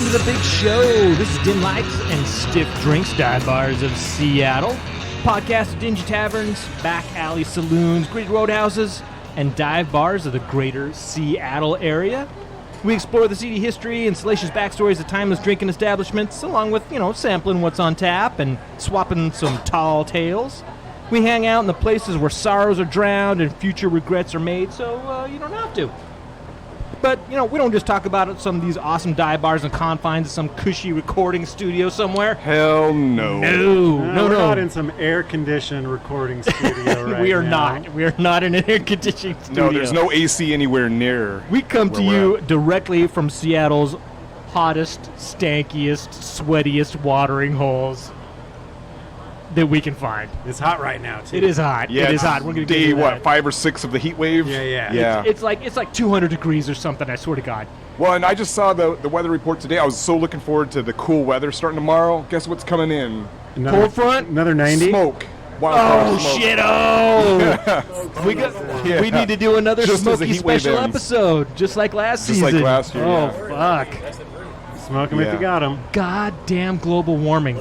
welcome to the big show. This is Dim Lights and Stiff Drinks, dive bars of Seattle. Podcast of dingy taverns, back alley saloons, gritty roadhouses, and dive bars of the greater Seattle area. We explore the seedy history and salacious backstories of timeless drinking establishments, along with, sampling what's on tap and swapping some tall tales. We hang out in the places where sorrows are drowned and future regrets are made, so you don't have to. But, we don't just talk about some of these awesome dive bars and confines of some cushy recording studio somewhere. Hell no. No. We're not in some air-conditioned recording studio right We are now. not. We are not in an air-conditioned studio. No, there's no AC anywhere near. We come to where you we're at. directly from Seattle's hottest, stankiest, sweatiest watering holes that we can find. It's hot right now, too. It is hot. Yeah, it is it's hot. We're gonna day, get into that. 5 or 6 of the heat wave? Yeah. It's like 200 degrees or something, I swear to God. Well, and I just saw the weather report today. I was so looking forward to the cool weather starting tomorrow. Guess what's coming in? Cold front? Another 90? Smoke. Oh, Wildfire smoke. shit! We need to do another Just as the smoky heat wave special ends. episode, just like last Just season. like last year, Oh, yeah. fuck. Smoke 'em if Yeah. you got them. Goddamn global warming.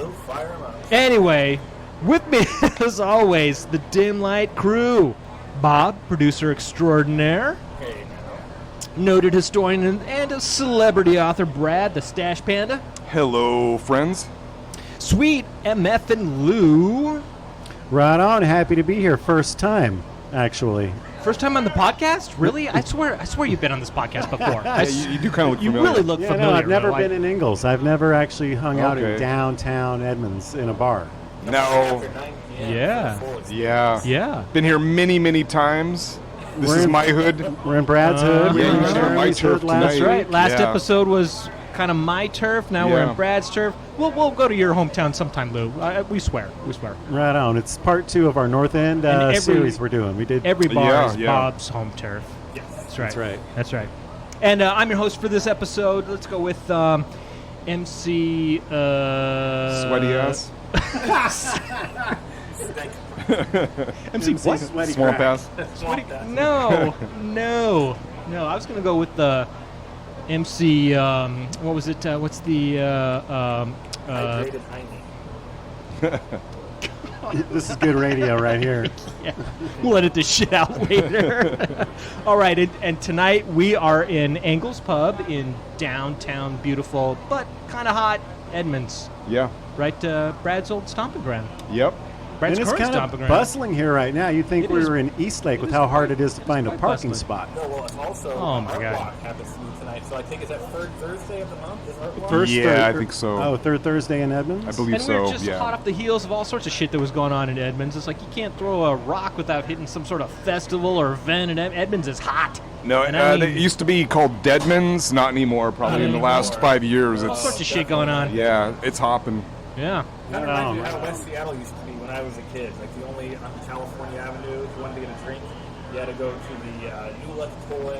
Anyway, with me, as always, the Dim Light crew. Bob, producer extraordinaire. Noted historian and a celebrity author, Brad, the Stash Panda. Hello, friends. Sweet MF and Lou. Right on. Happy to be here. First time, actually. First time on the podcast? Really? I swear you've been on this podcast before. Yeah, you do kind of look You familiar. really look Yeah, familiar. no, I've never Like- been in Engels. I've never actually hung out in Okay. downtown Edmonds in a bar. No. Yeah. Yeah. Yeah. Been here many, many times. This We're is in- my hood. We're in Brad's hood. yeah, We're in you're in my Jeremy's turf hood last tonight. That's right. Last Yeah. episode was kind of my turf. Now we're Yeah. in Brad's turf. We'll go to your hometown sometime, Lou. We swear. Right on. It's part 2 of our North End And every- series we're doing. We did. Every bar Yeah, is yeah. Bob's home turf. Yes, that's right. That's right. That's right. And I'm your host for this episode. Let's go with MC. Sweaty ass. MC what? Sweaty Swamp crack. ass. No. I was gonna go with the MC. What was it? What's the? This is good radio right here. Yeah, we'll edit this shit out later. All right, and tonight we are in Engel's Pub in downtown, beautiful but kind of hot Edmonds, Yeah. right? Brad's old stomping ground. Yep. Brad's And it's current kind stomping of ground. bustling here right now. You'd think It we is- were in Eastlake with is how hard quite- it is to find a quite parking bustling. spot. No, well, it's also Oh, my Art God. Walk happens to be tonight, so I think it's that third Thursday of the month. Is Art Walk? First Yeah, I Thur- think so. Oh, third Thursday in Edmonds? I believe And we were so. just Yeah. hot off the heels of all sorts of shit that was going on in Edmonds. It's like you can't throw a rock without hitting some sort of festival or event, and Edmonds is hot. No, And I mean- it used to be called Deadman's, not anymore. Probably in the last 5 years, All sorts it's of shit going on. yeah, it's hopping. Yeah. Kind of Oh, reminds me of man. how West Seattle used to be when I was a kid. Like the only on California Avenue, if you wanted to get a drink, you had to go to the New Left Toy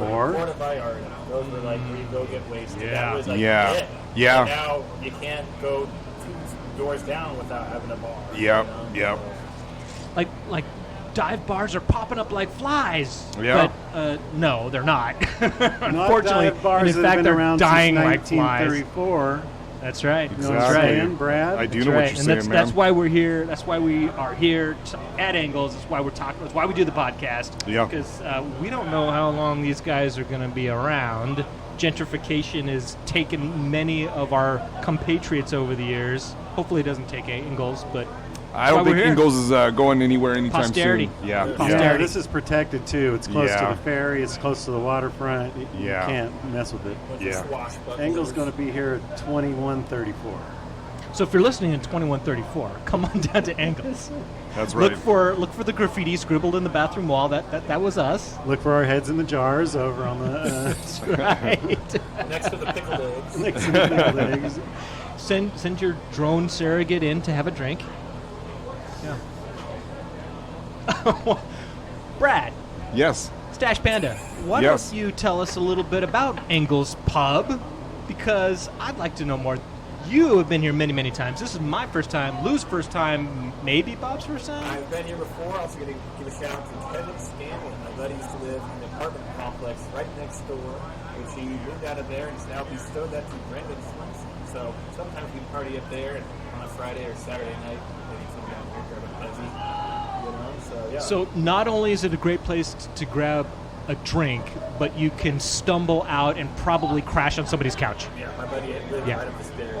Or- Porta Vallarta. Those were like where you go get wasted. Yeah. That was like Yeah. it. Yeah. And now you can't go 2 doors down without having a bar. Yep, you know? yep. Like dive bars are popping up like flies. Yeah. But no, they're not. Not Unfortunately, dive bars and in that have fact, been they're around dying since like flies. 1934. That's right. You know what I'm Exactly. saying, Brad? I do That's know right. what you're And saying, that's, man. that's why we're here. That's why we are here at Engels. That's why we're talking. That's why we do the podcast. Yeah. Because we don't know how long these guys are going to be around. Gentrification has taken many of our compatriots over the years. Hopefully, it doesn't take Engels, but I don't why think we're here. Ingalls is going anywhere anytime Posterity. soon. Yeah. Posterity. Yeah, this is protected too. It's close Yeah. to the ferry. It's close to the waterfront. You Yeah. can't mess with it. Bunch Yeah. of swashbucklers. Engel's going to be here at 2134. so if you're listening in 2134, come on down to Engels. That's right. Look for the graffiti scribbled in the bathroom wall. That was us. Look for our heads in the jars over on the Right. Next to the pickled eggs. next to the pickled eggs. Send your drone surrogate in to have a drink. Yeah. Brad, Yes. Stash Panda, why Yes. don't you tell us a little bit about Engel's Pub? Because I'd like to know more. you have been here many, many times. This is my first time. Lou's first time. Maybe Bob's first time. I've been here before. Also going to give a shout out to Kevin Scanlon. My buddy used to live in the apartment complex right next door, which he moved out of there and he's now bestowed that to Brendan Swenson. So sometimes we party up there and on a Friday or Saturday night. Maybe come down here, grab a buzzy. You know? So yeah. So not only is it a great place to grab a drink, but you can stumble out and probably crash on somebody's couch. Yeah, my buddy lives Yeah. right up the stairs.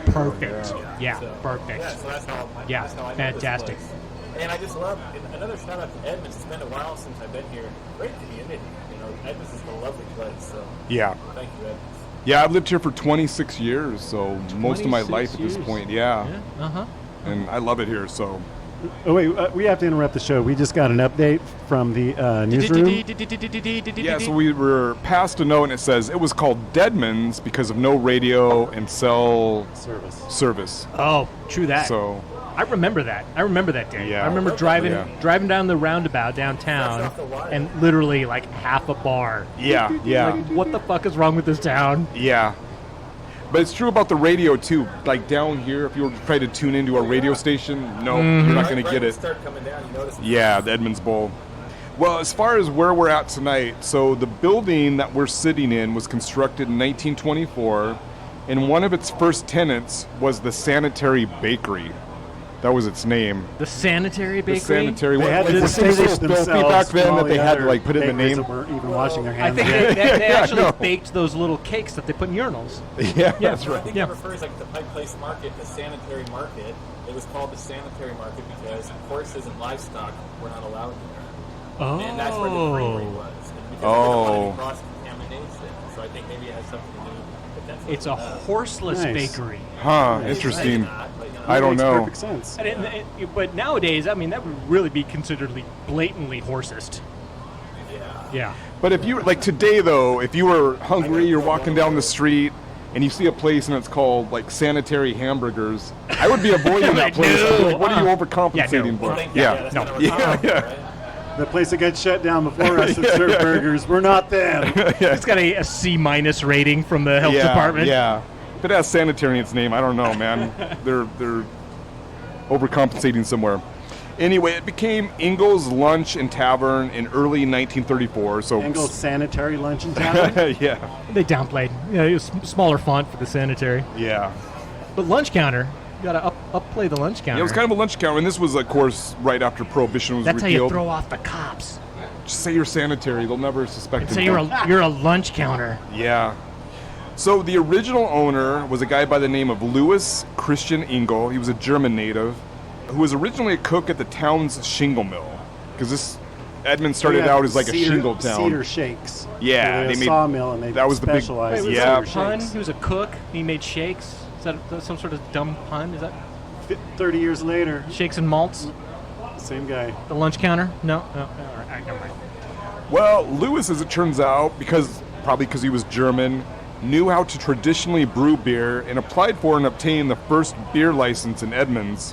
Perfect. Yeah, So, perfect. Yeah, so that's how, Yeah, that's how I know fantastic. this place. And I just love, and another shout out to Edmonds. It's been a while since I've been here. Great community. You know, Edmonds is a lovely place. So Yeah. thank you, Edmonds. Yeah, I've lived here for 26 years, so most of my 26 life at this years. point, yeah. Uh-huh. And I love it here, so. Oh, wait, we have to interrupt the show. We just got an update from the newsroom. Yeah, so we were passed a note and it says it was called Deadman's because of no radio and cell service. Oh, true that. So, I remember that. I remember that day. Yeah. I remember driving Yeah. driving down the roundabout downtown That's off the wire. and literally like half a bar. yeah, yeah, Like, what the fuck is wrong with this town? yeah. But it's true about the radio, too. Like down here, if you were to try to tune into a radio station, no, Mm-hmm. you're not going to Right get when it. Start coming down. You notice. Yeah, the Edmonds Bowl. Well, as far as where we're at tonight, so the building that we're sitting in was constructed in 1924, and one of its first tenants was the Sanitary Bakery. That was its name. The sanitary bakery. The Sanitary. They had to things distinguish so filthy themselves back from then all that they the had to other like put in the bakeries name. that weren't even washing their I hands. think yet. they Yeah, I actually know. baked those little cakes that they put in urinals. Yeah, that's So I right. think Yeah. it refers like the Pike Place Market, the sanitary market. It was called the sanitary market because horses and livestock were not allowed there. Oh. And that's where the creamery was. And because Oh. they didn't want any cross-contamination. So I think maybe it has something to do potentially It's a with that. horseless Nice. bakery. Huh? Nice. Interesting. Maybe not, but, you know, I don't Makes know. perfect sense. But nowadays, I mean, that would really be considered blatantly horsist. Yeah. Yeah. But if you like today though, if you were hungry, you're walking down the street and you see a place and it's called like Sanitary Hamburgers, I would be avoiding that place. I'd be like, what are you overcompensating Yeah, no. for? Well, thank- Yeah. that's no. kind of Yeah, yeah, yeah. right? The place that got shut down before us that served burgers, we're not them. It's got a C- rating from the health department. Yeah. If it has sanitary in its name, I don't know, man. they're overcompensating somewhere. Anyway, it became Engel's Lunch and Tavern in early 1934. So Engel's Sanitary Lunch and Tavern. yeah, They downplayed. You know, it was smaller font for the sanitary. yeah. But lunch counter, you gotta upplay the lunch counter. Yeah, it was kind of a lunch counter, and this was, of course, right after Prohibition was That's how repealed. you throw off the cops. Just say you're sanitary; they'll never suspect. Say anything. you're a lunch counter. Yeah. So the original owner was a guy by the name of Louis Christian Engel. He was a German native who was originally a cook at the town's shingle mill. Because this Edmonds started Yeah, out as like a cedar- shingle town. Cedar shakes. Yeah, They they made made- a sawmill and they that was the big- specialized Wait, in was Yeah. that a cedar pun? shakes. He was a cook. He made shakes. Is that some sort of dumb pun? Is that 30 years later, shakes and malts? same guy. The lunch counter? No. All right, never mind. Well, Louis, as it turns out, probably because he was German, knew how to traditionally brew beer and applied for and obtained the first beer license in Edmonds,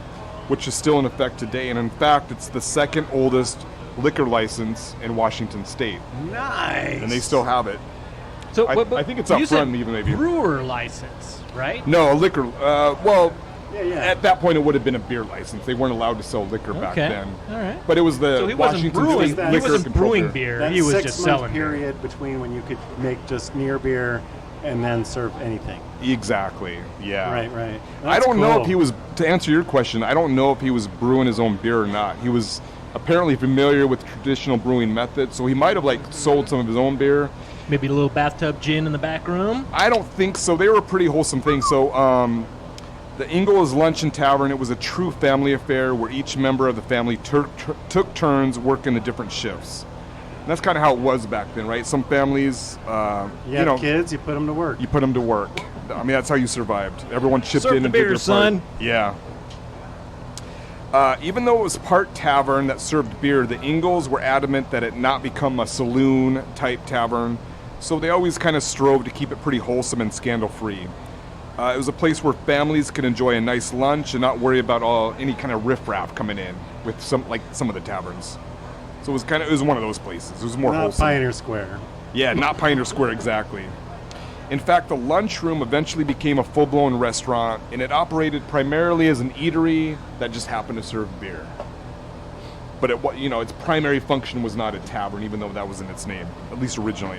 which is still in effect today. And in fact, it's the second oldest liquor license in Washington State, Nice. and they still have it. So, I think it's up you said front even maybe. brewer license, right? No, a liquor. Well, Yeah. at that point, it would have been a beer license. They weren't allowed to sell liquor back Okay. then. All right. But it was the So he wasn't Washington brewing. State He He Liquor wasn't Control brewing Board. beer. That He was 6 just month selling beer. period between when you could make just near beer and then serve anything. Exactly. Yeah. Right. I That's don't know cool. if he was, to answer your question, I don't know if he was brewing his own beer or not. He was apparently familiar with traditional brewing methods, so he might have like sold some of his own beer. Maybe a little bathtub gin in the back room. I don't think so. They were a pretty wholesome thing. So the Engel's Lunch and Tavern, it was a true family affair where each member of the family took turns working the different shifts. And that's kind of how it was back then, right? Some families, You have kids, you put them to work. you put them to work. I mean, that's how you survived. Everyone chipped Serve in the and beer, did their son. part. Yeah. Even though it was part tavern that served beer, the Engels were adamant that it not become a saloon-type tavern, so they always kind of strove to keep it pretty wholesome and scandal-free. It was a place where families could enjoy a nice lunch and not worry about any kind of riffraff coming in with some of the taverns. So it was one of those places. It was more Not wholesome. Pioneer Square. Yeah, not Pioneer Square exactly. In fact, the lunchroom eventually became a full-blown restaurant, and it operated primarily as an eatery that just happened to serve beer. But its primary function was not a tavern, even though that was in its name, at least originally.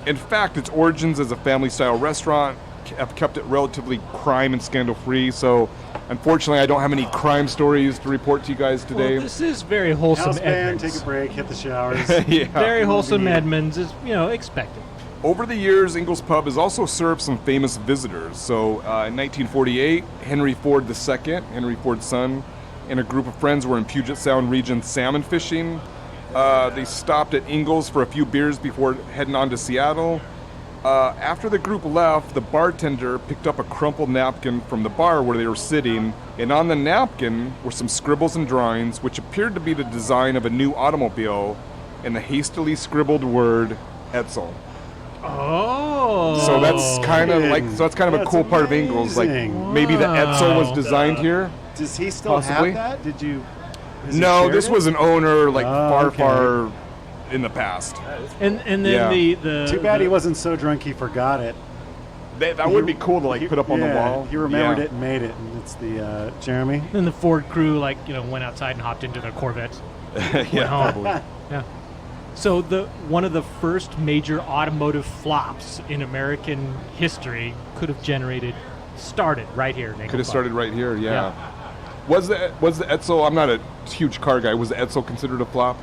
In fact, its origins as a family-style restaurant have kept it relatively crime and scandal-free. So, unfortunately, I don't have any crime stories to report to you guys today. Well, this is very wholesome House band, Edmonds. take a break, hit the showers. Yeah. Very wholesome Edmonds is, expected. Over the years, Engel's Pub has also served some famous visitors. So, in 1948, Henry Ford II, Henry Ford's son, and a group of friends were in Puget Sound region salmon fishing. They stopped at Engel's for a few beers before heading on to Seattle. After the group left, the bartender picked up a crumpled napkin from the bar where they were sitting, and on the napkin were some scribbles and drawings which appeared to be the design of a new automobile and the hastily scribbled word Etzel. Oh. So that's kind of a That's cool part of Engel's. Like amazing. maybe the Etzel was Wow. designed here. Does he still Possibly. have that? Has he No, shared this it? was an owner Oh, okay. far in the past. And then Yeah. the Too bad he wasn't so drunk he forgot it. That would be cool to put up on the wall. He remembered Yeah. it and made it. And it's the Jeremy. Then the Ford crew went outside and hopped into their Corvettes. Yeah, home. probably. Yeah. So one of the first major automotive flops in American history started right here in Engel Could have Pub. started right here. Yeah. Yeah. Was the Etzel? I'm not a huge car guy. Was the Etzel considered a flop?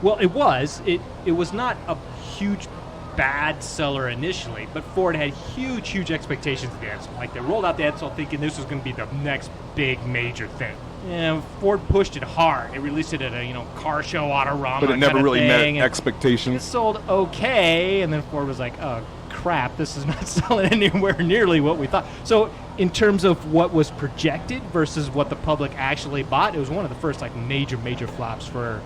Well, it was. It was not a huge bad seller initially, but Ford had huge expectations of the Edsel. Like they rolled out the Edsel thinking this was going to be the next big major thing. And Ford pushed it hard. It released it at a car show, Autorama, But it never kinda really thing, met and It expectations. sold okay, and then Ford was like, "Oh crap, this is not selling anywhere nearly what we thought." So, in terms of what was projected versus what the public actually bought, it was one of the first major flops for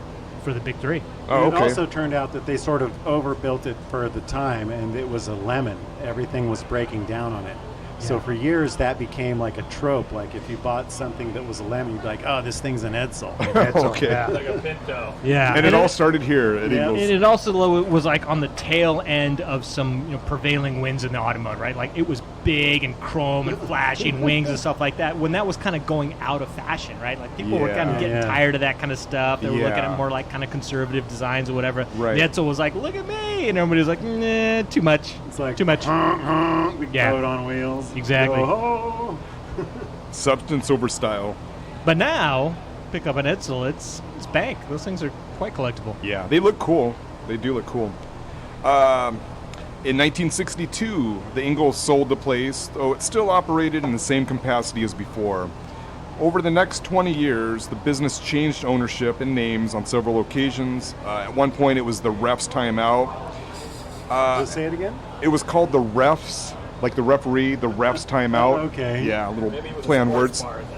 the big three. Oh, It okay. also turned out that they sort of overbuilt it for the time, and it was a lemon. Everything was breaking down on it. So for years, that became like a trope. Like if you bought something that was a lemon, you'd be like, "Oh, this thing's an Edsel." Okay. Yeah. Like a Pinto. Yeah, And it all started here at Yeah. Eagles. And it also was on the tail end of some prevailing winds in the automotive, right? Like it was big and chrome and flashing wings and stuff like that. When that was kind of going out of fashion, right? Like people were kind of getting Yeah. tired of that kind of stuff. They were looking Yeah. at more kind of conservative designs or whatever. Right. The Edsel was like, "Look at me," and everybody was like, "Nah, too much. It's like too much." Big Yeah. boat on wheels. Exactly. Oh, Substance over style. But now, pick up an Edsel, it's bank. Those things are quite collectible. Yeah, they look cool. They do look cool. In 1962, the Engels sold the place, though it still operated in the same capacity as before. Over the next 20 years, the business changed ownership and names on several occasions. At one point, it was the Refs Timeout. Just say it again. It was called the Refs, like the referee, the Refs Timeout. Oh, okay. Yeah, a little Maybe it was play a on sports words. bar at that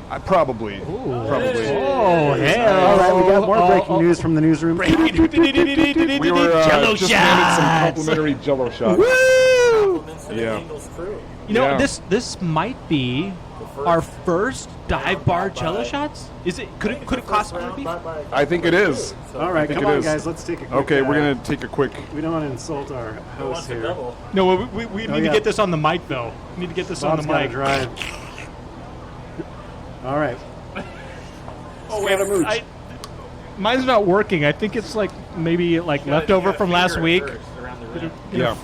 time. Probably. Probably. Oh, hell. All right, we got more breaking news from the newsroom. We were Jello just handed some shots. complimentary Jello shots. Compliments to the Yeah. Engels crew. Yeah. This might be our first dive bar Jello shots. Is it? Could it possibly be? I think it is. All right, think come it on, is. guys. Let's take a quick. Okay, we're gonna take a quick. We don't want to insult our Who host wants a here. double? No, we need to yeah. get this on the mic though. We need to get this Bob's on the got to mic. drive. All right. Oh wait, mine's not working. I think it's maybe leftover from last week. Around the rim. Yeah.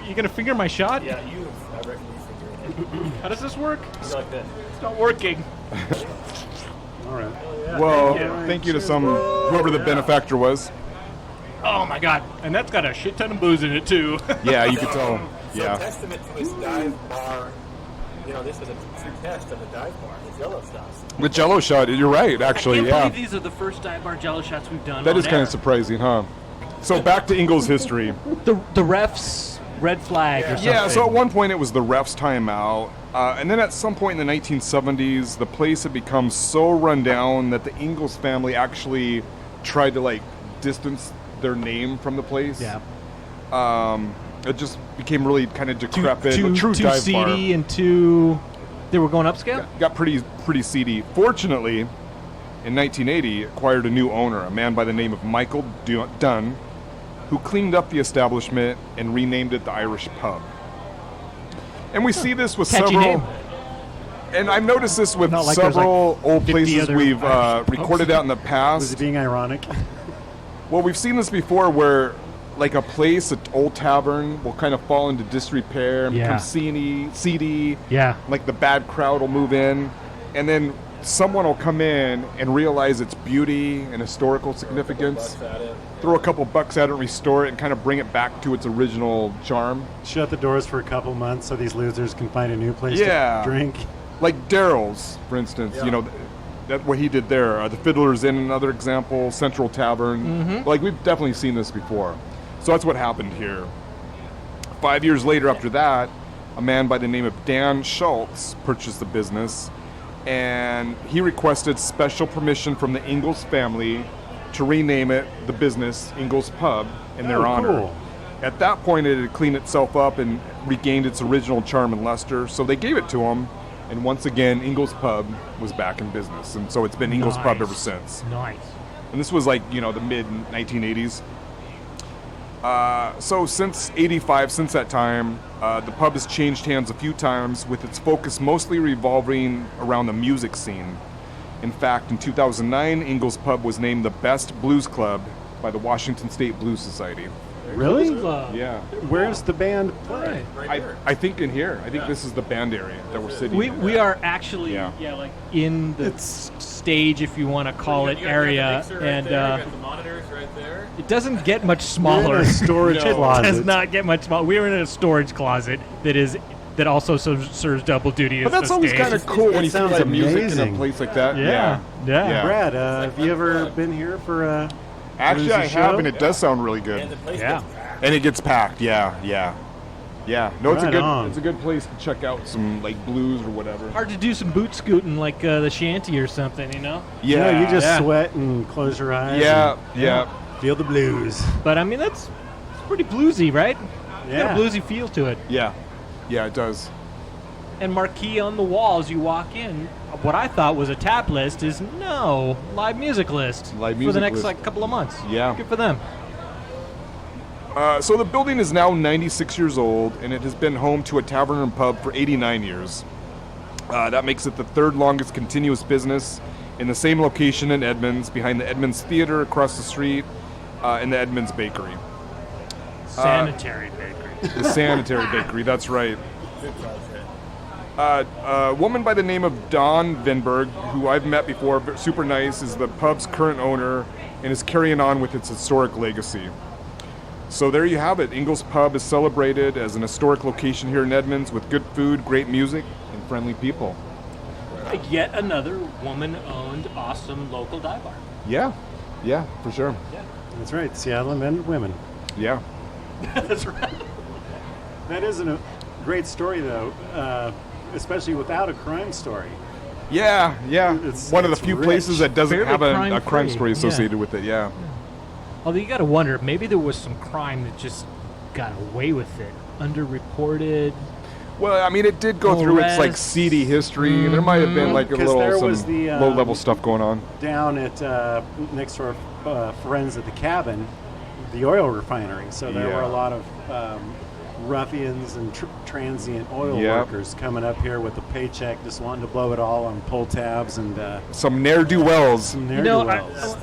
You gonna finger my shot? Yeah, I reckon you figure it How does this work? out. You like that? It's not working. All right. Well, Thank you. thank you to whoever the benefactor was. Oh my god! And that's got a shit ton of booze in it too. Yeah, you could tell. So Yeah. testament to this dive bar, this is a true test of the dive bar, the Jello shots. The Jello shot. You're right. Actually, I can't yeah. believe these are the first dive bar Jello shots we've done. That on is kind air. of surprising, huh? So back to Engel's history. The refs red flag or something. Yeah, so at one point it was the refs timeout. And then at some point in the 1970s, the place had become so run down that the Engels family actually tried to distance their name from the place. Yeah. It just became really kind of decrepit. Too a true dive bar. seedy and too. They were going upscale. Got pretty seedy. Fortunately, in 1980, acquired a new owner, a man by the name of Michael Dunn. who cleaned up the establishment and renamed it the Irish Pub. And we see this with Catchy several... name. And I've noticed this with Not like there's, several like, old 50 places other we've Irish pubs. recorded out in the Was past. he being ironic? Well, we've seen this before where like a place, an old tavern, will kind of fall into disrepair and Yeah. become seedy. Yeah. Like the bad crowd will move in, and then someone will come in and realize its beauty and historical significance, Bucks at it. throw a couple bucks at it, restore it, and kind of bring it back to its original charm. Shut the doors for a couple months so these losers can find a new place Yeah. to drink. Like Daryl's, for instance, Yeah. you know, that what he did there. The Fiddler's Inn, another example, Central Tavern. Like, we've definitely seen this before. So that's what happened here. 5 years later after that, a man by the name of Dan Schultz purchased the business, and he requested special permission from the Engels family to rename it, the business, Engel's Pub, in their honor. Cool. At that point, it had cleaned itself up and regained its original charm and luster, so they gave it to him, and once again, Engel's Pub was back in business, and so it's been Engel's Pub Nice. ever since. Nice. And this was like, you know, the mid-1980s. So since 85, since that time, the pub has changed hands a few times, with its focus mostly revolving around the music scene. In fact, in 2009, Engel's Pub was named the best blues club by the Washington State Blues Society. Really? Yeah. Where's the band play? I think in here. I think this is the band area that we're sitting in. We are actually Yeah. like in the stage, if you want to call it, You got the area, mixer right and there, you got the monitors right there. it doesn't get much You're smaller. in a storage It closet. does not get much smaller. We're in a storage closet that also serves double duty But as that's the always stage. kind of cool when you sounds see music in amazing. a place like that. Yeah. Brad, have you ever been here for a Actually, I bluesy have, show? and it does sound really good. And the place Yeah. gets packed. And it gets packed. Yeah. No, it's Right on. it's a good place to check out some like blues or whatever. Hard to do some boot scooting like the shanty or something, you know. Yeah, you just Yeah. sweat and close your eyes. Yeah, and yeah. Feel the blues. But I mean, that's pretty bluesy, right? Yeah. Got a bluesy feel to it. Yeah, it does. And marquee on the wall as you walk in, what I thought was a tap list is no, live music list Live for the music next list. like couple of months. Yeah. Good for them. So the building is now 96 years old, and it has been home to a tavern and pub for 89 years. That makes it the third longest continuous business in the same location in Edmonds, behind the Edmonds Theater across the street, and the Edmonds Bakery. Sanitary bakery. The Sanitary Bakery, that's right. Good project. A woman by the name of Dawn Vinberg, who I've met before, but super nice, is the pub's current owner and is carrying on with its historic legacy. So there you have it. Engel's Pub is celebrated as an historic location here in Edmonds with good food, great music, and friendly people. Yet another woman-owned, awesome local dive bar. Yeah, for sure. That's right, Seattle invented women. Yeah. That's right. That isn't a great story, though, especially without a crime story. Yeah. It's- One of the it's few rich. places that doesn't Fairly have a crime-free. crime story Yeah. associated with it, yeah. Although you got to wonder, maybe there was some crime that just got away with it, underreported. Well, I mean, it did go through its like Arrests. seedy history. There might have been like a 'Cause little there some was the, low-level stuff going on. Down at next to our friends at the cabin, the oil refinery. So there Yeah. were a lot of ruffians and transient oil Yep. workers coming up here with a paycheck, just wanting to blow it all on pull tabs and Some ne'er-do-wells. some You know, ne'er-do-wells.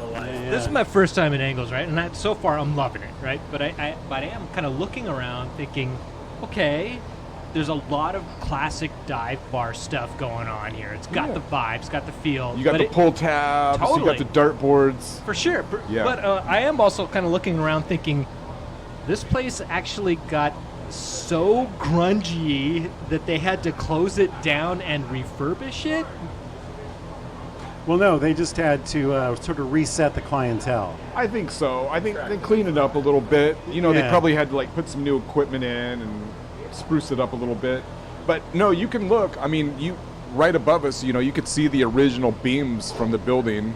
This is my first time in Engels, right? And so far, I'm loving it, right? But I am kind of looking around, thinking, okay, there's a lot of classic dive bar stuff going on here. It's got the vibes, it's got the feel. You got but the it- pull tabs, Totally. you got the dartboards. for sure. Yeah. But I am also kind of looking around, thinking, this place actually got so grungy that they had to close it down and refurbish it. Well, no, they just had to sort of reset the clientele. I think so. I think they cleaned it up a little bit. You know, they Yeah. probably had to like put some new equipment in and spruce it up a little bit. But no, you can look. I mean, you right above us, you know, you could see the original beams from the building,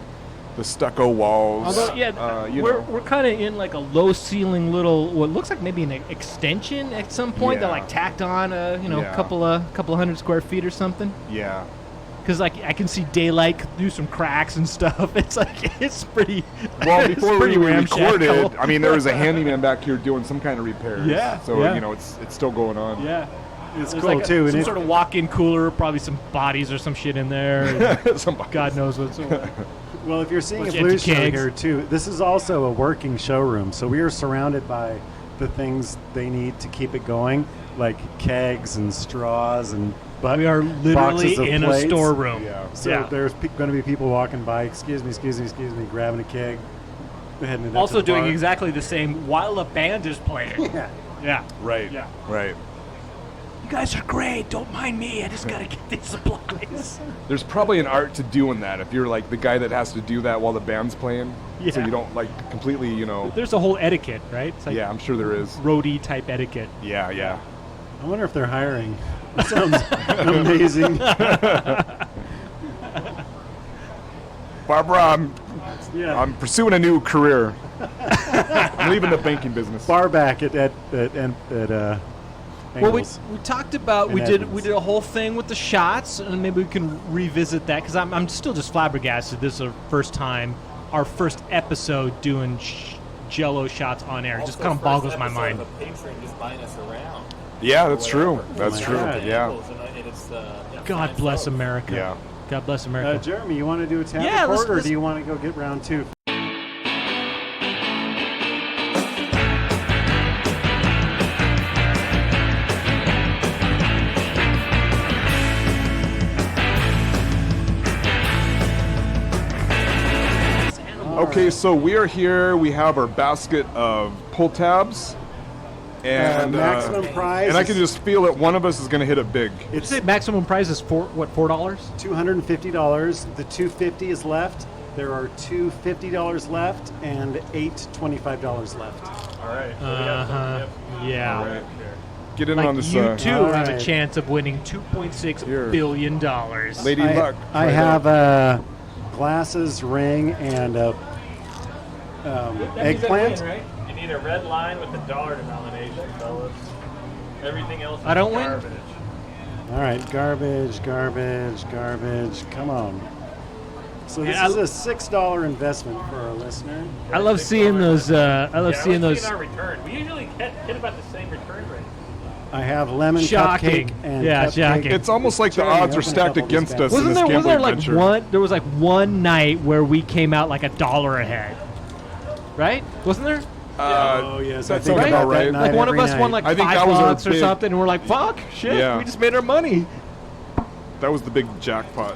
the stucco walls. Although, you we're know. we're kind of in like a low ceiling little, what looks like maybe an extension at some point that Yeah. like tacked on a Yeah. couple of hundred square feet or something. Yeah. Because like I can see daylight through some cracks and stuff. It's like it's pretty. Well, it's before pretty we ramshackle. recorded, I mean, there was a handyman back here doing some kind of repairs. Yeah, So, yeah. you know, it's still going on. Yeah, It's there's cool like too. some And sort of walk-in cooler, probably some bodies or some shit in there. Somebody. God knows what's. well, if you're seeing a Bunch of blue empty show kegs. here too, this is also a working showroom. So we are surrounded by the things they need to keep it going, like kegs and straws and. But We are boxes literally of in plates. a storeroom. Yeah. So there's going to be people walking by. Excuse me, grabbing a keg, heading it up to Also the doing bar. exactly the same while a band is playing. Yeah. Yeah. Right. Yeah. Right. You guys are great. Don't mind me. I just gotta get these supplies. There's probably an art to doing that if you're like the guy that has to do that while the band's playing. So Yeah. you don't like completely, you know. There's a whole etiquette, right? It's like Yeah, I'm sure there is. roadie type etiquette. Yeah, yeah. I wonder if they're hiring. That sounds amazing. Barbara, Yeah. I'm pursuing a new career. I'm leaving the banking business. Far back at Well, we Engels. talked about In we did Edmonds. a whole thing with the shots, and maybe we can revisit that because I'm still just flabbergasted. This is our first time, our first episode doing Jello shots on air. It just Also, kind of first boggles my episode mind. of a patron just buying us around. Yeah, that's true. Whatever. That's my true. God. Yeah. And it's, God fine bless folks. America. Yeah. God bless America. Jeremy, you want to do a town Yeah, report, let's- or let's- do you want to go get round two? Okay, so we are here. We have our basket of pull tabs. And maximum prize and I is- can just feel it. One of us is going to hit it big. It's maximum price is $4. $250. The $250 is left. There are two $50 left and eight $25 left. All right. Yeah. All right. Get in Like on this. you too All have a right. chance of winning $2.6 Here. billion. Lady Luck. I Try it have out. glasses, ring, and eggplant. You need a red line with a dollar denomination, fellas. Everything else is I don't win? garbage. All right, garbage. Come on. So this Yeah, is a $6 investment for our listener. I love seeing those. I love seeing those. our return. We usually hit about the same return rate. I have lemon Shocking. cupcake and Yeah, cupcake. shocking. It's almost like the Jeremy, odds are open a stacked couple of these against bad us boys. in this Wasn't there gambling like venture. one? There was like one night where we came out like $1 ahead, right? Wasn't there? Oh yes, I that think sounds about about that right. night Like one of every us night. won like I think that was our $5 or big- something, and we're like, "Fuck, shit, Yeah. we just made our money." That was the big jackpot.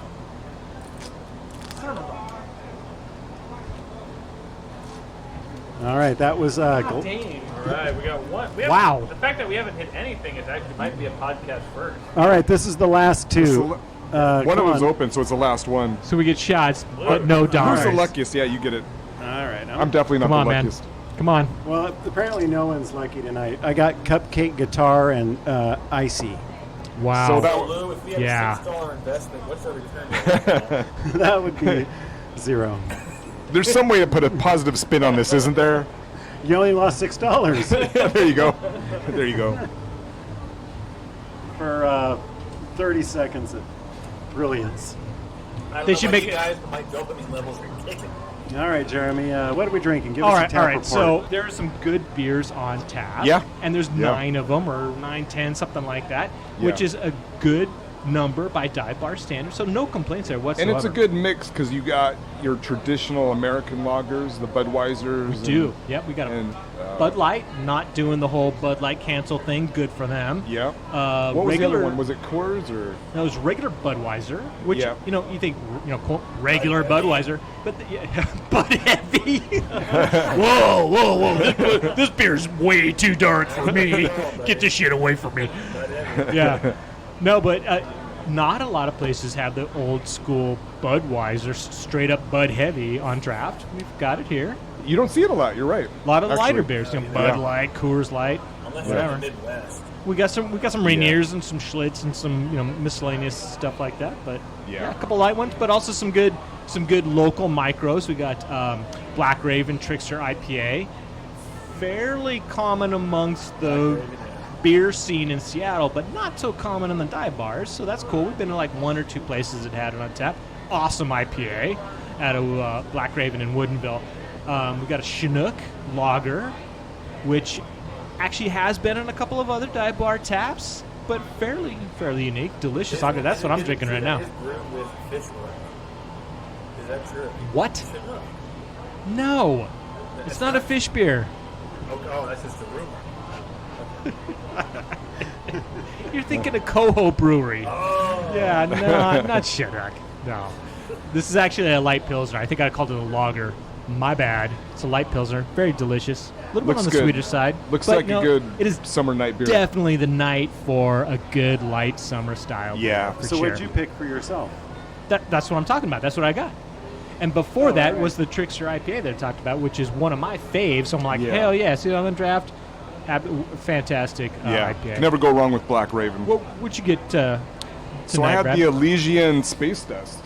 All right, that was Dang. All right, we got one. Wow. The fact that we haven't hit anything is actually might be a podcast first. all right. This is the last two. One of come them's on. open, so it's the last one. So we get shots, but no Who's dollars. the luckiest? Yeah, you get it. All right. I'm definitely not Come on, the man. luckiest. Come on. Well, apparently no one's lucky tonight. I got cupcake, guitar, and icy. Wow. So that- So, Lou, if we have Yeah. a $6 investment, what's our return rate? That would be 0. There's some way to put a positive spin on this, isn't there? You only lost $6 There you go. There you go. for 30 seconds of brilliance. I don't They know should about make- you guys, but my dopamine levels are kicking. All right, Jeremy. What are we drinking? Give all us a right, tap all right. report. So there are some good beers on tap. Yeah. And there's Yeah. 9 of them, or 9, 10, something like that, which Yeah. is a good number by dive bar standards. So no complaints there And whatsoever. it's a good mix because you got your traditional American lagers, the Budweisers. We do. Yep, we got a and, Bud Light, not doing the whole Bud Light cancel thing. Good for them. Yeah. Uh, What was regular, the other one? Was it Coors or? No, it was regular Budweiser, which Yeah. you think regular Budweiser, but Bud Heavy. whoa! This beer's way too dark for me. Get this shit away from me. Yeah, no, but not a lot of places have the old school Budweiser, straight up Bud Heavy on draft. We've got it here. You don't see it a lot. You're right. A lot of the lighter Actually. beers, Bud Yeah. Light, Coors Light, Unless you're whatever. in the Midwest. We got some Rainiers and some Schlitz and some miscellaneous stuff like that. But Yeah. a couple light ones, but also some good local micros. We got Black Raven Trickster IPA, fairly common amongst the beer scene in Seattle, but not so common in the dive bars. So that's cool. We've been to like 1 or 2 places that had it on tap. Awesome IPA out of Black Raven in Woodinville. We got a Chinook lager, which actually has been in a couple of other dive bar taps, but fairly unique, delicious lager. That's what I'm drinking right now. It's brewed with fish oil. Is that true? What? Chinook. No, it's not a fish beer. Oh, that's just a rumor. You're thinking of Coho Brewery. Oh. Yeah, no, not Chinook. No. This is actually a light pilsner. I think I called it a lager. My bad. It's a light pilsner. Very delicious. A little bit on the good. sweeter side. Looks but like no, a good it is summer night beer. definitely the night for a good light summer style Yeah. beer, for So sure. what'd you pick for yourself? That's what I'm talking about. That's what I got. And before that was the Trickster IPA that I talked about, which is one of my faves. So I'm like, Yeah. hell yeah, see it on the draft. Fantastic Yeah. IPA. Can never go wrong with Black Raven. What'd you get tonight, So I had Brad? the Elysian Space Dust.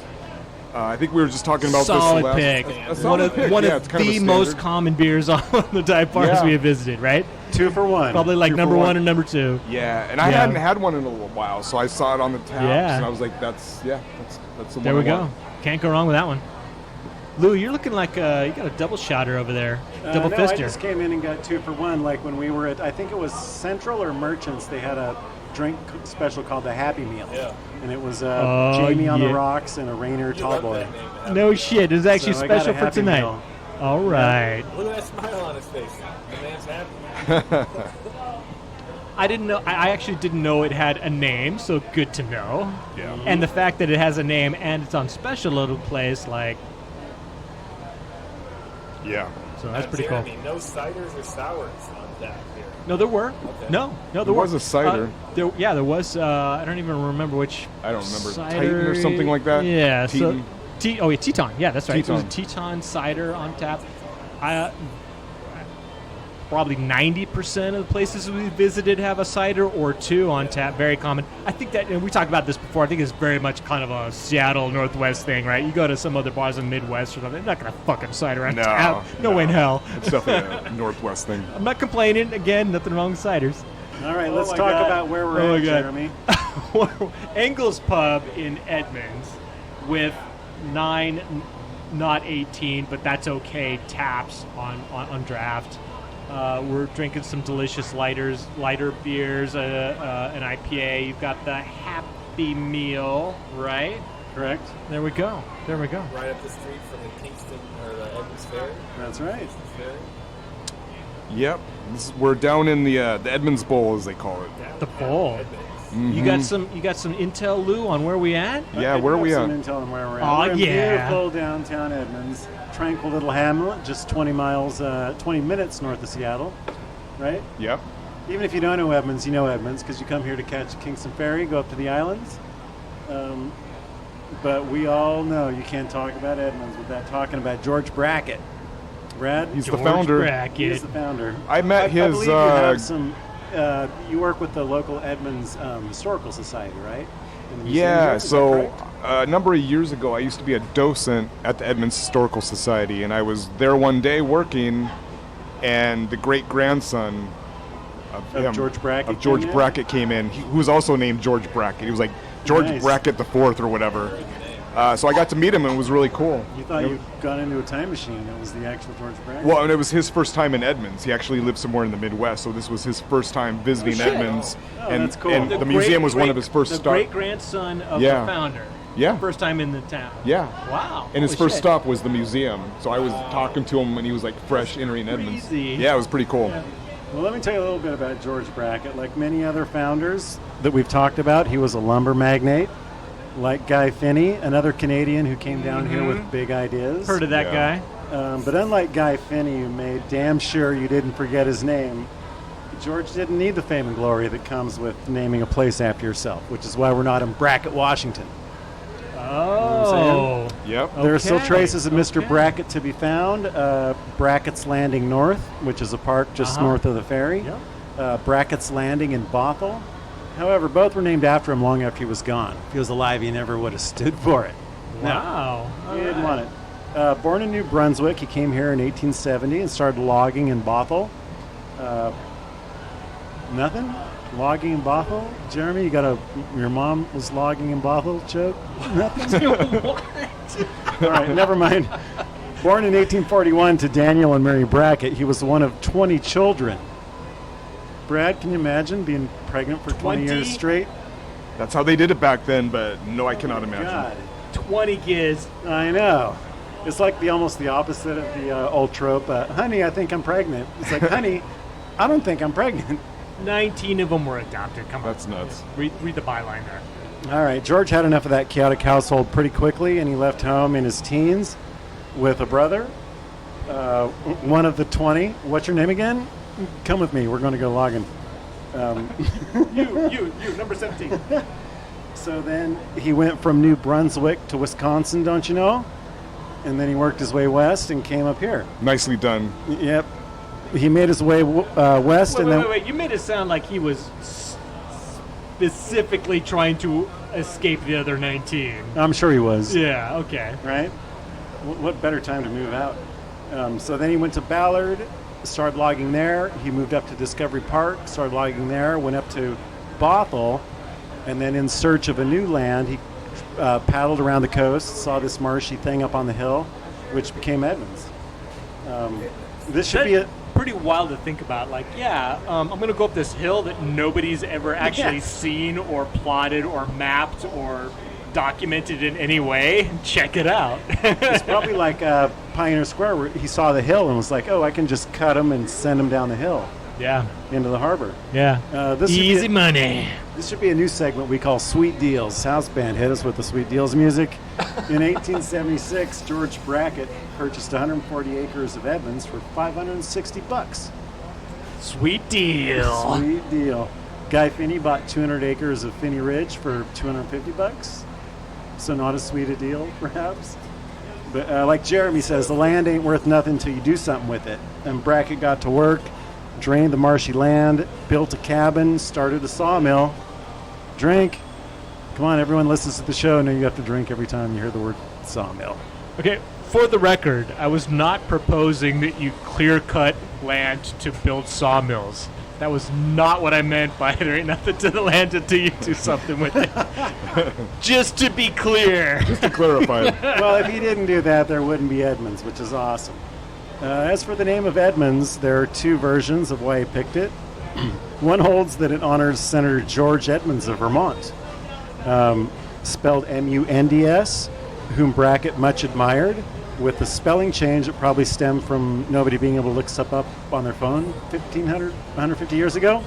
I think we were just talking about Solid this last. pick. A solid pick. One Yeah, of it's kind of the a most standard. common beers on the dive bars Yeah. we have visited, right? 2 for 1. Probably like 2 for number 1 and number 2. Yeah, and I Yeah. hadn't had one in a little while, so I saw it on the taps, Yeah. and I was like, that's the one. There we I go. want. Can't go wrong with that one. Lou, you're looking like you got a double shotter over there. Double no, fister. I just came in and got 2 for 1. Like when we were at, I think it was Central or Merchants, they had a drink special called the Happy Meal. Yeah. And it was Oh, Jamie on the yeah. rocks and a Rainier You love Tallboy. that name. No shit. It's actually So I got a special for Happy tonight. Meal. All right. Look at that smile on his face. The man's happy. I didn't know. I actually didn't know it had a name, so good to know. Yeah. And the fact that it has a name and it's on special little place, like, Yeah. so that's pretty cool. Jeremy, no ciders or sours on tap here. No, there were. Okay. No, there There were. was a cider. There was. I don't even remember which. I don't remember. cider. Titan or something like that? Yeah. Teton? So, Teton. Yeah, that's right. It was a Teton. Teton cider on tap. Probably 90% of the places we visited have a cider or 2 on tap. Very common. I think that, and we talked about this before, I think it's very much kind of a Seattle Northwest thing, right? You go to some other bars in the Midwest or something, they're not going to fucking cider on No, tap. No way in hell. It's definitely a Northwest thing. I'm not complaining. Again, nothing wrong with ciders. All right, let's my talk God. about where we're Oh at, my God. Jeremy. Engel's Pub in Edmonds with 9, not 18, but that's okay, taps on draft. We're drinking some delicious lighter beers, an IPA. You've got the Happy Meal, right? Correct? There we go. Right up the street from the Kingston or the Edmonds Ferry. That's right. Kingston Ferry. Yep. We're down in the Edmonds Bowl, as they call it. The bowl. Edmonds. You got some intel, Lou, on where we at? Yeah, I where are do we have at? some intel on where we're at. Aw, We're in yeah. beautiful downtown Edmonds. Tranquil little hamlet, just 20 minutes north of Seattle, right? Yep. Even if you don't know Edmonds, you know Edmonds because you come here to catch Kingston Ferry, go up to the islands. But we all know you can't talk about Edmonds without talking about George Brackett. Brad? He's George the founder. Brackett. He's the founder. I met I his. believe you have some. You work with the local Edmonds Historical Society, right? In the museum Yeah, here, is that so correct? a number of years ago, I used to be a docent at the Edmonds Historical Society, and I was there one day working, and the great grandson Of George Brackett came in? Brackett came in, who was also named George Brackett. He was like George Nice. Brackett the Fourth or whatever. So I got to meet him, and it was really cool. You thought you'd gone into a time machine. It was the actual George Brackett. Well, and it was his first time in Edmonds. He actually lived somewhere in the Midwest, so this was his first time visiting shit. Edmonds. Oh, and that's cool. and the museum was one of his first The stops. great grandson of Yeah. the founder. Yeah. First time in the town. Yeah. Wow. And his Holy first shit. stop was the museum. So I was talking to him when he was like fresh entering Edmonds. crazy. Yeah, it was pretty cool. Well, let me tell you a little bit about George Brackett. Like many other founders that we've talked about, he was a lumber magnate. Like Guy Finney, another Canadian who came down here with big ideas. Heard of that Yeah. guy? But unlike Guy Finney, who made damn sure you didn't forget his name, George didn't need the fame and glory that comes with naming a place after yourself, which is why we're not in Brackett, Washington. Oh. Yep. There are still Okay, traces of Mr. okay. Brackett to be found. Brackett's Landing North, which is a park just Uh-huh. north of the ferry. Yep. Brackett's Landing in Bothell. However, both were named after him long after he was gone. If he was alive, he never would have stood for it. Wow. No, he didn't want it. Born in New Brunswick, he came here in 1870 and started logging in Bothell. Nothing? Logging in Bothell? Jeremy, your mom was logging in Bothell joke? Nothing? What? All right, never mind. Born in 1841 to Daniel and Mary Brackett, he was one of 20 children. Brad, can you imagine being pregnant for 20 years 20? straight? That's how they did it back then, but no, I cannot imagine. God, 20 kids. I know. It's like almost the opposite of the old trope. Honey, I think I'm pregnant. It's like, honey, I don't think I'm pregnant. 19 of them were adopted. Come on. That's nuts. Read the byline there. All right, George had enough of that chaotic household pretty quickly, and he left home in his teens with a brother, one of the 20. What's your name again? Come with me. We're going to go logging. You, number 17. So then he went from New Brunswick to Wisconsin, don't you know? And then he worked his way west and came up here. Nicely done. Yep. He made his way west and then... Wait. You made it sound like he was specifically trying to escape the other 19. I'm sure he was. Yeah, okay. Right? What better time to move out? So then he went to Ballard, started logging there. He moved up to Discovery Park, started logging there, went up to Bothell, and then in search of a new land, he paddled around the coast, saw this marshy thing up on the hill, which became Edmonds. This should be pretty wild to think about. Like, I'm going to go up this hill that nobody's ever actually seen or plotted or mapped or documented in any way. Check it out. It's probably like Pioneer Square, where he saw the hill and was like, "Oh, I can just cut them and send them down the hill." Yeah. Into the harbor. Yeah. Easy money. This should be a new segment we call Sweet Deals. House band hit us with the Sweet Deals music. In 1876, George Brackett purchased 140 acres of Edmonds for $560. Sweet deal. Sweet deal. Guy Finney bought 200 acres of Finney Ridge for $250. So not as sweet a deal, perhaps. But like Jeremy says, the land ain't worth nothing until you do something with it. And Brackett got to work, drained the marshy land, built a cabin, started a sawmill. Drink. Come on, everyone listens to the show. I know you have to drink every time you hear the word sawmill. Okay, for the record, I was not proposing that you clear-cut land to build sawmills. That was not what I meant by there ain't nothing to the land until you do something with it. Just to be clear. Just to clarify. Well, if he didn't do that, there wouldn't be Edmonds, which is awesome. As for the name of Edmonds, there are two versions of why he picked it. One holds that it honors Senator George Edmonds of Vermont, spelled M-U-N-D-S, whom Brackett much admired. With the spelling change, it probably stemmed from nobody being able to look stuff up on their phone 150 years ago.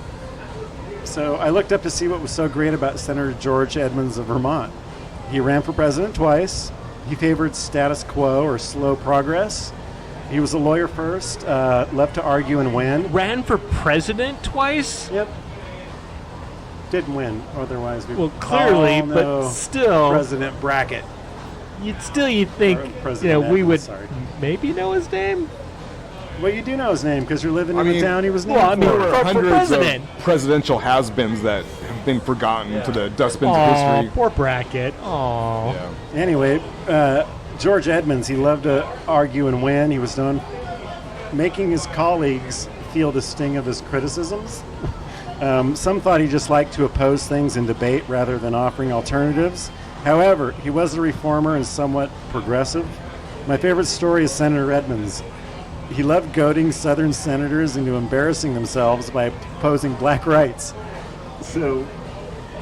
So I looked up to see what was so great about Senator George Edmonds of Vermont. He ran for president twice. He favored status quo or slow progress. He was a lawyer first, loved to argue and win. Ran for president twice? Yep. Didn't win, otherwise we clearly, but still. President Brackett. You'd think, we would maybe know his name. Well, you do know his name because you're living in the town he was named there for. were hundreds of presidential has-beens that have been forgotten to the dustbins of history. Poor Brackett. Aww. Yeah. Anyway, George Edmonds, he loved to argue and win. He was known making his colleagues feel the sting of his criticisms. Some thought he just liked to oppose things in debate rather than offering alternatives. However, he was a reformer and somewhat progressive. My favorite story is Senator Edmonds. He loved goading Southern senators into embarrassing themselves by opposing black rights. So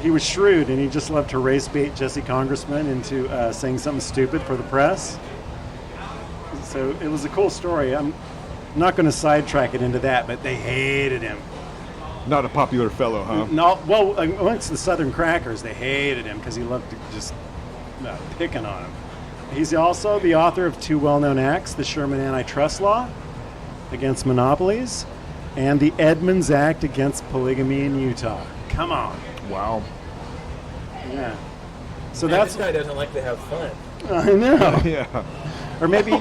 he was shrewd, and he just loved to race bait Jesse congressmen into saying something stupid for the press. So it was a cool story. I'm not going to sidetrack it into that, but they hated him. Not a popular fellow, huh? No, well, amongst the Southern crackers, they hated him because he loved to just picking on him. He's also the author of two well-known acts, the Sherman Antitrust Law against monopolies and the Edmonds Act against polygamy in Utah. Come on. Wow. Yeah. So This guy doesn't like to have fun. I know. Yeah. Or maybe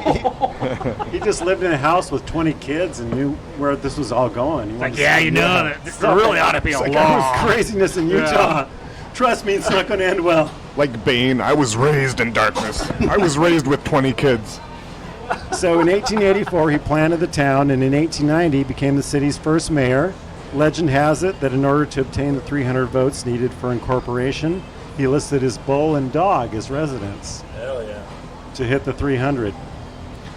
he just lived in a house with 20 kids and knew where this was all going. Like, there really ought to be a Like, law. there's craziness in Utah. Trust me, it's not going to end well. Like Bane, I was raised in darkness. I was raised with 20 kids. So in 1884, he planted the town, and in 1890, became the city's first mayor. Legend has it that in order to obtain the 300 votes needed for incorporation, he listed his bull and dog as residents Hell yeah. to hit the 300.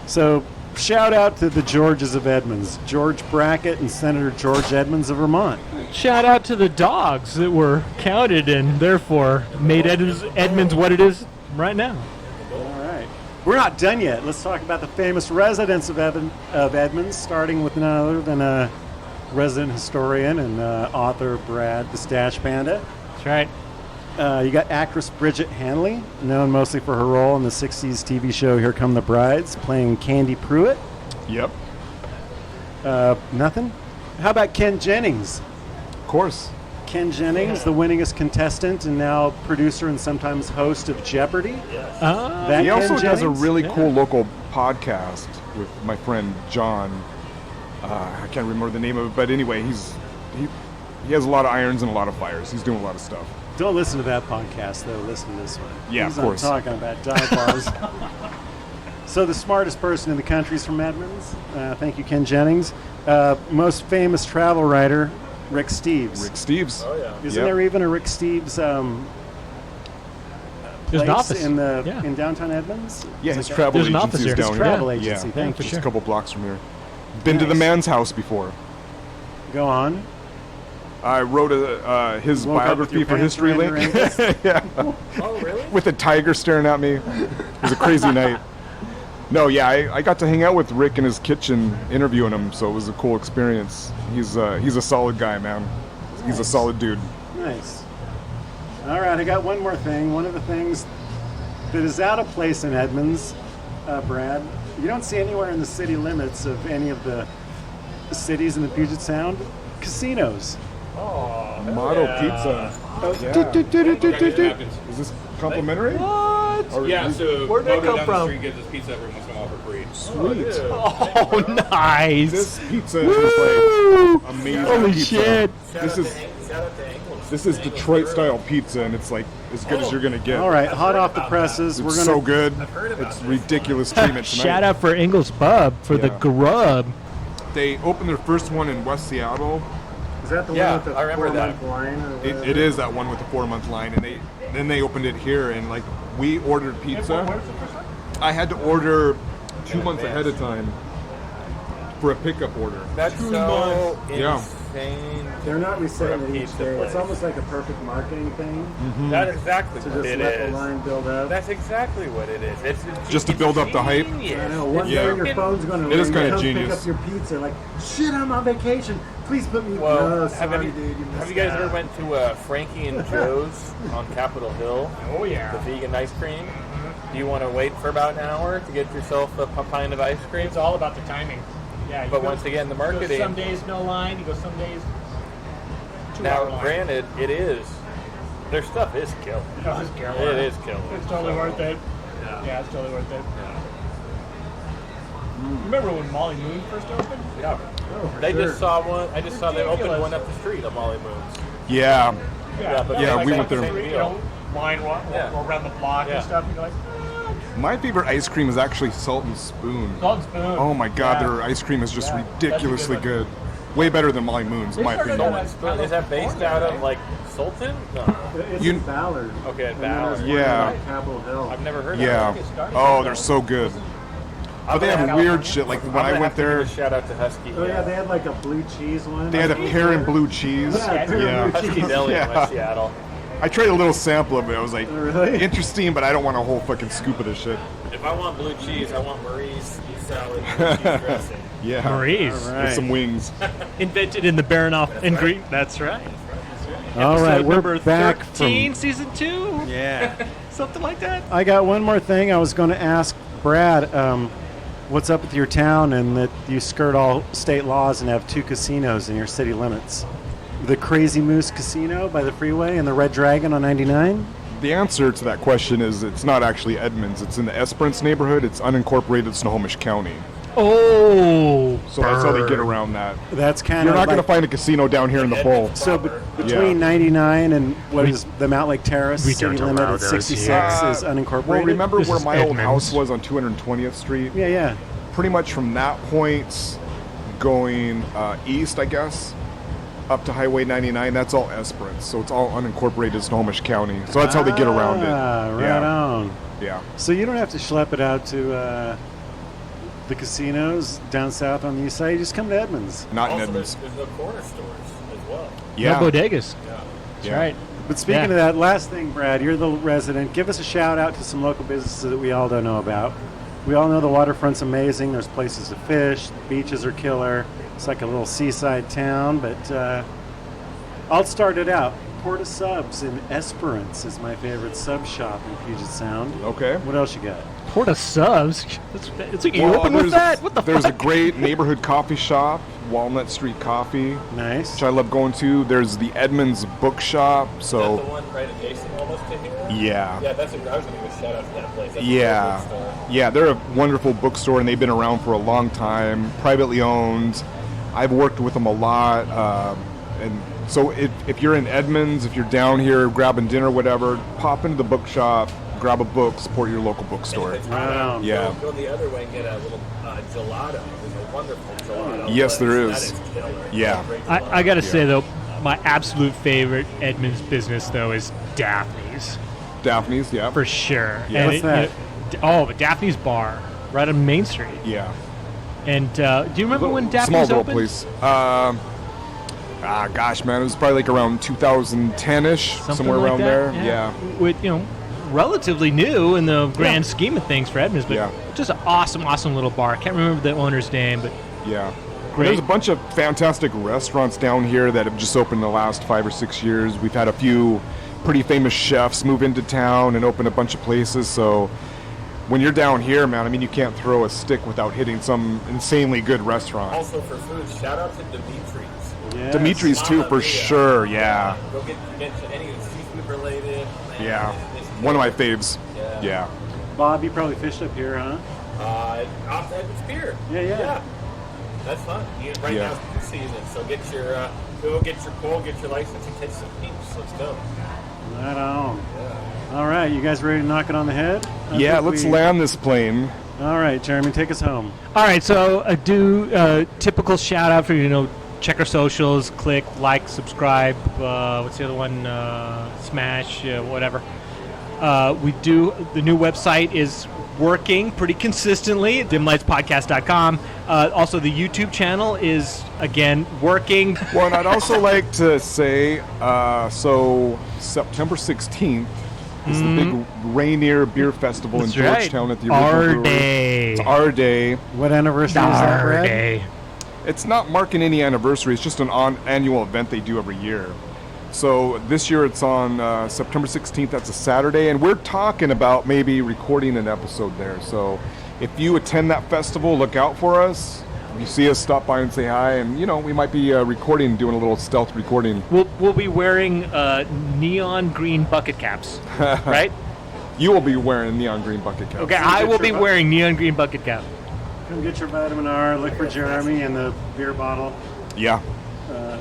So, shout out to the Georges of Edmonds, George Brackett and Senator George Edmonds of Vermont. Shout out to the dogs that were counted and therefore made Edmonds what it is right now. All right. We're not done yet. Let's talk about the famous residents of Edmonds, starting with none other than a resident historian and author Brad the Stash Panda. That's right. You got actress Bridget Hanley, known mostly for her role in the 60s TV show Here Come the Brides, playing Candy Pruitt. Yep. Nothing? How about Ken Jennings? Of course. Ken Jennings, the winningest contestant and now producer and sometimes host of Jeopardy. That He Ken also does a Jennings? really cool local podcast with my friend John. I can't remember the name of it, but anyway, he has a lot of irons and a lot of fires. He's doing a lot of stuff. Don't listen to that podcast, though. Listen to this one. Yeah, He's of course. not talking about dive bars. So the smartest person in the country is from Edmonds. Thank you, Ken Jennings. Most famous travel writer, Rick Steves. Rick Steves. Oh, yeah. Isn't there even a Rick Steves There's an place office. in downtown Edmonds? Yeah, It's his like travel There's an office agency's here. down His here. travel Yeah. agency, Yeah, thank for you. just sure. a couple blocks from here. Been to the Nice. man's house before. Go on. I wrote his Woke up with biography your for pants History around Link. your ankles? Yeah, Oh, really? with a tiger staring at me. It was a crazy night. No, yeah, I got to hang out with Rick in his kitchen interviewing him, so it was a cool experience. He's a solid guy, man. He's a solid dude. Nice. All right, I got one more thing. One of the things that is out of place in Edmonds, Brad, you don't see anywhere in the city limits of any of the cities in the Puget Sound, casinos. Oh, hell Moto yeah. Pizza. Happens. Is this complimentary? What? Or Yeah, is- so Where'd that Moto come down from? the street gives us pizza every once in a while for free. Sweet. Oh, nice. This pizza is Woo! like amazing. Holy pizza. shit. This is Shout out to Engel. this is Detroit style pizza, and it's like as good as you're gonna get. All right, hot off the presses. It's We're gonna so good. heard about It's this. ridiculous treatment tonight. Shout out for Engel's Pub for the Yeah. grub. They opened their first one in West Seattle. Is that the Yeah, one with the I remember that. 4-month line? Or It is that one with the 4-month line, and then they opened it here, and like we ordered pizza. I had to order 2 months ahead of time for a pickup order. That's so Yeah. insane. They're not For a resetting each pizza day. It's place. almost like a perfect marketing thing That's exactly to what just it let the is. line build up. That's exactly what it is. It's Just to build up the hype? genius. I know. One Yeah. day your phone's going to It is ring. kinda Come pick genius. up your pizza. Like, shit, I'm on vacation. Please put me. Well, no, have, sorry, you, dude. You have missed you guys out. ever went to Frankie and Joe's on Capitol Hill? Oh, yeah. The vegan ice cream? Do you want to wait for about an hour to get yourself a pint of ice cream? It's all about the timing. Yeah. you But go- once again, the you go marketing. Some days no line. You go some days 2 Now, hour line. granted, it is. Their stuff is killer. Oh, it's killer. It is killer. It's totally So, worth it. Yeah, it's totally worth it. Remember when Molly Moon first opened? Yeah. Oh, for They sure. just saw one. I just saw they opened Ridiculous. one up the street of Molly Moon's. Yeah, but Yeah, like we that went there. same You deal. know, line Yeah. around the block Yeah. and stuff. You're like, my favorite ice cream is actually Salt and Spoon. Salt and Spoon. Oh my god, Yeah. their ice cream is just Yeah, that's a ridiculously good good. Way better than Molly Moon's, in my started opinion. on Spoon. Is that based out of like Sultan? No, It's You- in Ballard. Okay, And then there's Ballard. one Yeah. at Capitol Hill. I've never heard Yeah. of it. Oh, they're so good. But they have weird shit. Like when I went there, Shout out to Husky. Oh yeah, they had like a blue cheese one. they had a pear and blue cheese. Yeah, pear and Yeah. blue Husky cheese. Deli in Yeah. West Seattle. I tried a little sample of it. I was like, Really? interesting, but I don't want a whole fucking scoop of this shit. If I want blue cheese, I want Marie's salad with cheese dressing. Yeah. Marie's. All right. With some wings. Invented in the Baranoff ingredient. That's right. All right, Episode we're number back 13, from. season 2. Yeah. Something like that. I got one more thing. I was going to ask Brad, what's up with your town and that you skirt all state laws and have 2 casinos in your city limits? The Crazy Moose Casino by the freeway and the Red Dragon on 99? The answer to that question is it's not actually Edmonds. It's in the Esperance neighborhood. It's unincorporated Snohomish County. Oh, So that's how they get burn. around that. That's kind You're of not going to like, find a casino down here in the bowl. so between 99 and what is the Mount Lake Terrace we city don't limit allow at those 66 here. is unincorporated? Well, remember This where is my old Edmonds. house was on 220th Street? Yeah, yeah. Pretty much from that point going east, I guess, up to Highway 99, that's all Esperance. So it's all unincorporated Snohomish County. So that's how they get around it. Right on. Yeah. So you don't have to schlep it out to the casinos down south on the east side. You just come to Edmonds. Not in Also, Edmonds. there's no corner stores as well. Yeah. No bodegas. Yeah. That's Yeah. right. But speaking Yeah. of that, last thing, Brad, you're the resident. Give us a shout out to some local businesses that we all don't know about. We all know the waterfront's amazing. There's places to fish. The beaches are killer. It's like a little seaside town. But I'll start it out. Porta Subs in Esperance is my favorite sub shop in Puget Sound. Okay. What else you got? Porta Subs. It's like you Well, open with there's- that? What the There's fuck? a great neighborhood coffee shop, Walnut Street Coffee, Nice. which I love going to. There's the Edmonds Bookshop. Is that So, the one right adjacent almost to here? yeah. Yeah, that's a, I was going to give a shout out to that place. That's a Yeah. great bookstore. Yeah, they're a wonderful bookstore, and they've been around for a long time, privately owned. I've worked with them a lot. And so if you're in Edmonds, if you're down here grabbing dinner, whatever, pop into the bookshop, grab a book, support your local bookstore. And if it's Right hot out, on. Yeah. Go the other way and get a little gelato. There's a wonderful gelato. Yes, place. there That is. killer. Yeah. Great I gelato. got to say, though, my absolute favorite Edmonds business, though, is Daphne's. Daphne's, yeah. For sure. Yeah. And What's that? but Daphne's Bar, right on Main Street. Yeah. And do you remember when Small Daphne's little opened? place. Gosh, man, it was probably like around 2010-ish, Something somewhere like around that? there. Yeah. With, relatively new in the grand scheme of things for Edmonds, but Yeah. just an awesome, awesome little bar. I can't remember the owner's name, but Yeah. Great. There's a bunch of fantastic restaurants down here that have just opened in the last 5 or 6 years. We've had a few pretty famous chefs move into town and open a bunch of places. So when you're down here, man, I mean, you can't throw a stick without hitting some insanely good restaurant. Also for food, shout out to Dimitri's. Yes. Dimitri's too, Mamma for mia. sure. Yeah. Go get any seafood related. Man, Yeah. it's One of my faves. Yeah. Yeah. Bob, you probably fished up here, huh? It's beer. Yeah. That's fun. Right Yeah. now it's season, so get your go get your pole, get your license, and catch some peeps. Let's go. Right on. All right, you guys ready to knock it on the head? I Yeah, think let's we- land this plane. All right, Jeremy, take us home. all right. So do typical shout out for check our socials, click like, subscribe. What's the other one? Smash, whatever. We do. The new website is working pretty consistently. dimlightspodcast.com. Also, the YouTube channel is again working. Well, and I'd also like to say, so September 16th is the big Rainier Beer Festival That's in right. Georgetown at the original Our brewery. day. It's our day. What anniversary is that, Our Brad? day. It's not marking any anniversary. It's just an annual event they do every year. So this year it's on September 16th. That's a Saturday, and we're talking about maybe recording an episode there. So if you attend that festival, look out for us. If you see us, stop by and say hi, and we might be recording, doing a little stealth recording. We'll be wearing neon green bucket caps, right? You will be wearing neon green bucket caps. Okay, I will be wearing neon green bucket cap. Come get your vitamin R. Look for Jeremy and the beer bottle. Yeah.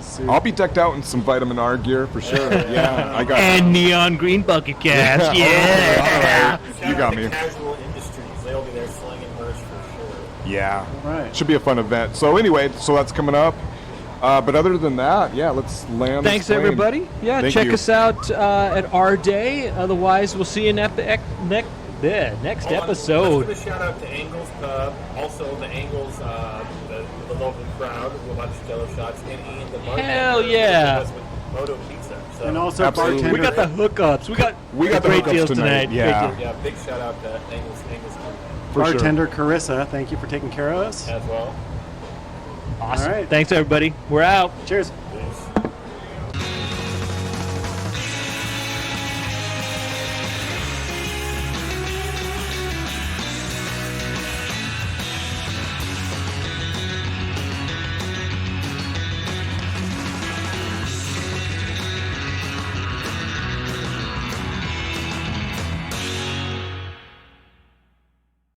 Suit. I'll be decked out in some vitamin R gear for sure. Yeah, I got And neon green bucket caps. Yeah. You got Shout out me. to Casual Industries. They'll be there slinging merch for sure. Yeah. Right. Should be a fun event. So anyway, that's coming up. But other than that, yeah, let's land. Thanks, this plane. everybody. Yeah, Thank check you. us out at our day. Otherwise, we'll see you in next Let's episode. give a shout out to Engel's Pub, also the Engel's, the local crowd. We'll watch Jello shots, and Ian the bartender. Hell yeah. With Moto Pizza. So, And also Absolutely. bartender. We got the hookups. We got the great hookups deals tonight. tonight. Yeah. Great deals. yeah, big shout out to Engel's Pub For sure. bartender Carissa. Thank you for taking care of us. as well. Awesome. All right. Thanks, everybody. We're out. Cheers. Yeah.